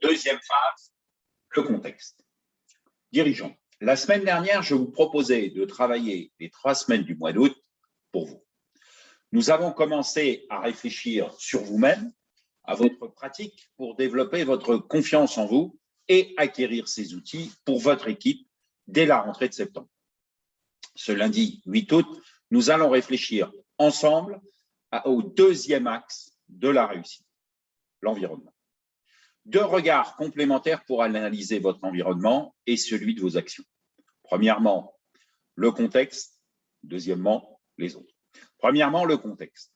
Deuxième phase, le contexte. Dirigeants, la semaine dernière, je vous proposais de travailler les 3 semaines du mois d'août pour vous. Nous avons commencé à réfléchir sur vous-même, à votre pratique pour développer votre confiance en vous et acquérir ces outils pour votre équipe dès la rentrée de septembre. Ce lundi 8 août, nous allons réfléchir ensemble au deuxième axe de la réussite, l'environnement. 2 regards complémentaires pour analyser votre environnement et celui de vos actions. Premièrement, le contexte. Deuxièmement, les autres. Premièrement, le contexte.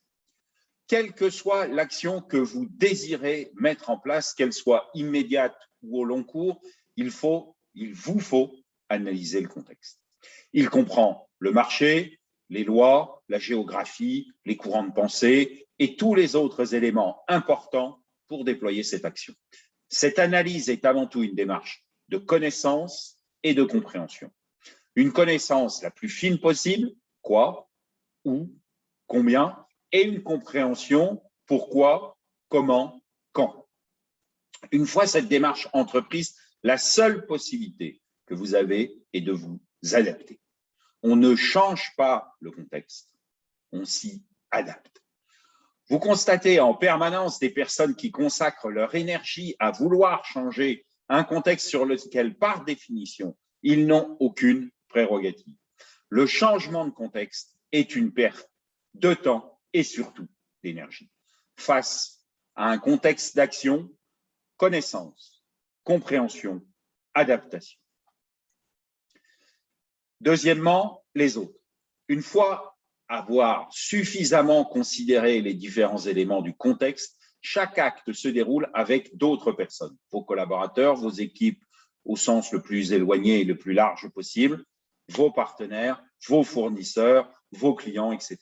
Quelle que soit l'action que vous désirez mettre en place, qu'elle soit immédiate ou au long cours, il vous faut analyser le contexte. Il comprend le marché, les lois, la géographie, les courants de pensée et tous les autres éléments importants pour déployer cette action. Cette analyse est avant tout une démarche de connaissance et de compréhension. Une connaissance la plus fine possible, quoi, où, combien, et une compréhension, pourquoi, comment, quand. Une fois cette démarche entreprise, la seule possibilité que vous avez est de vous adapter. On ne change pas le contexte, on s'y adapte. Vous constatez en permanence des personnes qui consacrent leur énergie à vouloir changer un contexte sur lequel, par définition, ils n'ont aucune prérogative. Le changement de contexte est une perte de temps et surtout d'énergie. Face à un contexte d'action, connaissance, compréhension, adaptation. Deuxièmement, les autres. Une fois avoir suffisamment considéré les différents éléments du contexte, chaque acte se déroule avec d'autres personnes, vos collaborateurs, vos équipes au sens le plus éloigné et le plus large possible, vos partenaires, vos fournisseurs, vos clients, etc.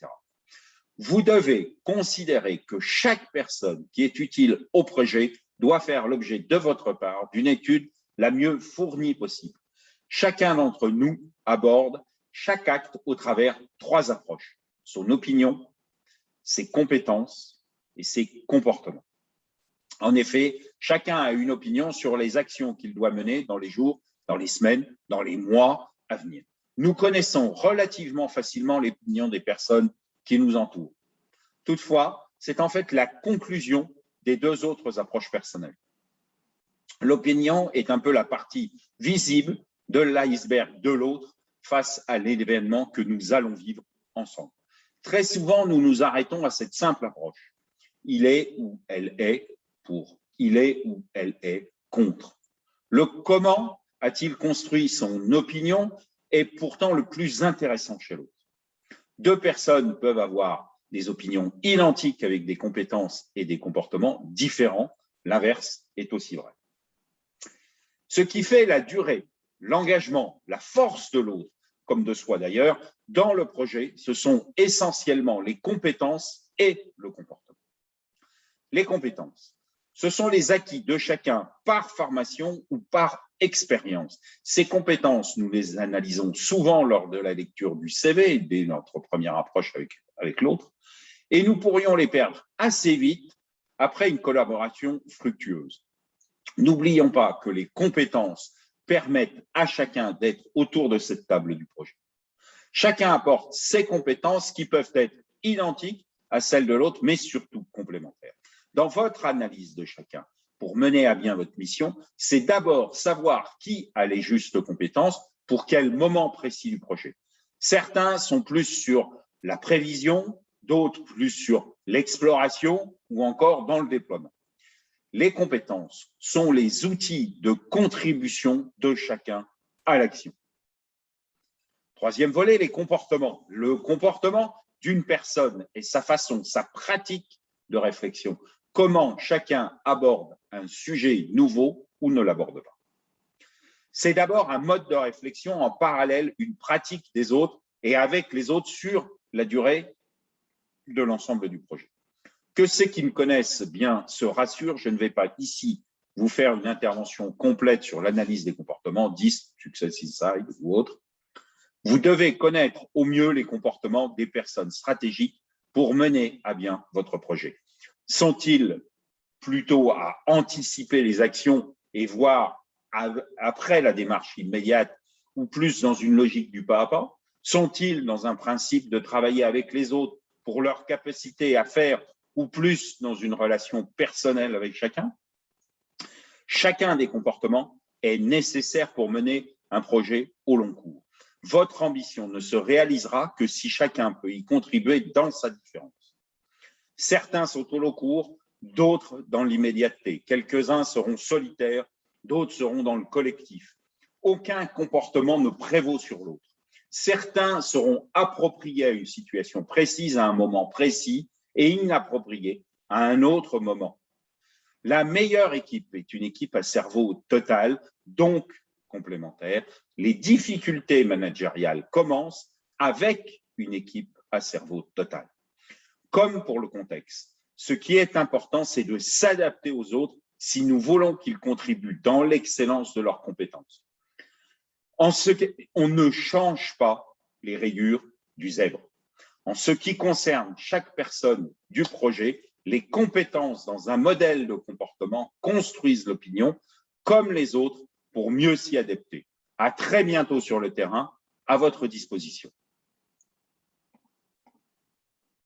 Vous devez considérer que chaque personne qui est utile au projet doit faire l'objet de votre part d'une étude la mieux fournie possible. Chacun d'entre nous aborde chaque acte au travers 3 approches: son opinion, ses compétences et ses comportements. En effet, chacun a une opinion sur les actions qu'il doit mener dans les jours, dans les semaines, dans les mois à venir. Nous connaissons relativement facilement l'opinion des personnes qui nous entourent. Toutefois, c'est en fait la conclusion des 2 autres approches personnelles. L'opinion est un peu la partie visible de l'iceberg de l'autre face à l'événement que nous allons vivre ensemble. Très souvent, nous nous arrêtons à cette simple approche. Il est ou elle est pour, il est ou elle est contre. Le comment a-t-il construit son opinion est pourtant le plus intéressant chez l'autre. 2 personnes peuvent avoir des opinions identiques avec des compétences et des comportements différents. L'inverse est aussi vrai. Ce qui fait la durée, l'engagement, la force de l'autre, comme de soi d'ailleurs, dans le projet, ce sont essentiellement les compétences et le comportement. Les compétences, ce sont les acquis de chacun par formation ou par expérience. Ces compétences, nous les analysons souvent lors de la lecture du CV, dès notre première approche avec l'autre, et nous pourrions les perdre assez vite après une collaboration fructueuse. N'oublions pas que les compétences permettent à chacun d'être autour de cette table du projet. Chacun apporte ses compétences qui peuvent être identiques à celles de l'autre, mais surtout complémentaires. Dans votre analyse de chacun, pour mener à bien votre mission, c'est d'abord savoir qui a les justes compétences pour quel moment précis du projet. Certains sont plus sur la prévision, d'autres plus sur l'exploration ou encore dans le déploiement. Les compétences sont les outils de contribution de chacun à l'action. Troisième volet, les comportements. Le comportement d'une personne et sa façon, sa pratique de réflexion. Comment chacun aborde un sujet nouveau ou ne l'aborde pas. C'est d'abord un mode de réflexion en parallèle, une pratique des autres et avec les autres sur la durée de l'ensemble du projet. Que ceux qui me connaissent bien se rassurent, je ne vais pas ici vous faire une intervention complète sur l'analyse des comportements, 10, Success Insight ou autres. Vous devez connaître au mieux les comportements des personnes stratégiques pour mener à bien votre projet. Sont-ils plutôt à anticiper les actions et voir après la démarche immédiate ou plus dans une logique du pas à pas? Sont-ils dans un principe de travailler avec les autres pour leur capacité à faire ou plus dans une relation personnelle avec chacun? Chacun des comportements est nécessaire pour mener un projet au long cours. Votre ambition ne se réalisera que si chacun peut y contribuer dans sa différence. Certains sont au long cours, d'autres dans l'immédiateté. Quelques-uns seront solitaires, d'autres seront dans le collectif. Aucun comportement ne prévaut sur l'autre. Certains seront appropriés à une situation précise, à un moment précis, et inappropriés à un autre moment. La meilleure équipe est une équipe à cerveau total, donc complémentaire. Les difficultés managériales commencent avec une équipe à cerveau total. Comme pour le contexte, ce qui est important, c'est de s'adapter aux autres si nous voulons qu'ils contribuent dans l'excellence de leurs compétences. On ne change pas les rayures du zèbre. En ce qui concerne chaque personne du projet, les compétences dans un modèle de comportement construisent l'opinion comme les autres pour mieux s'y adapter. À très bientôt sur le terrain, à votre disposition.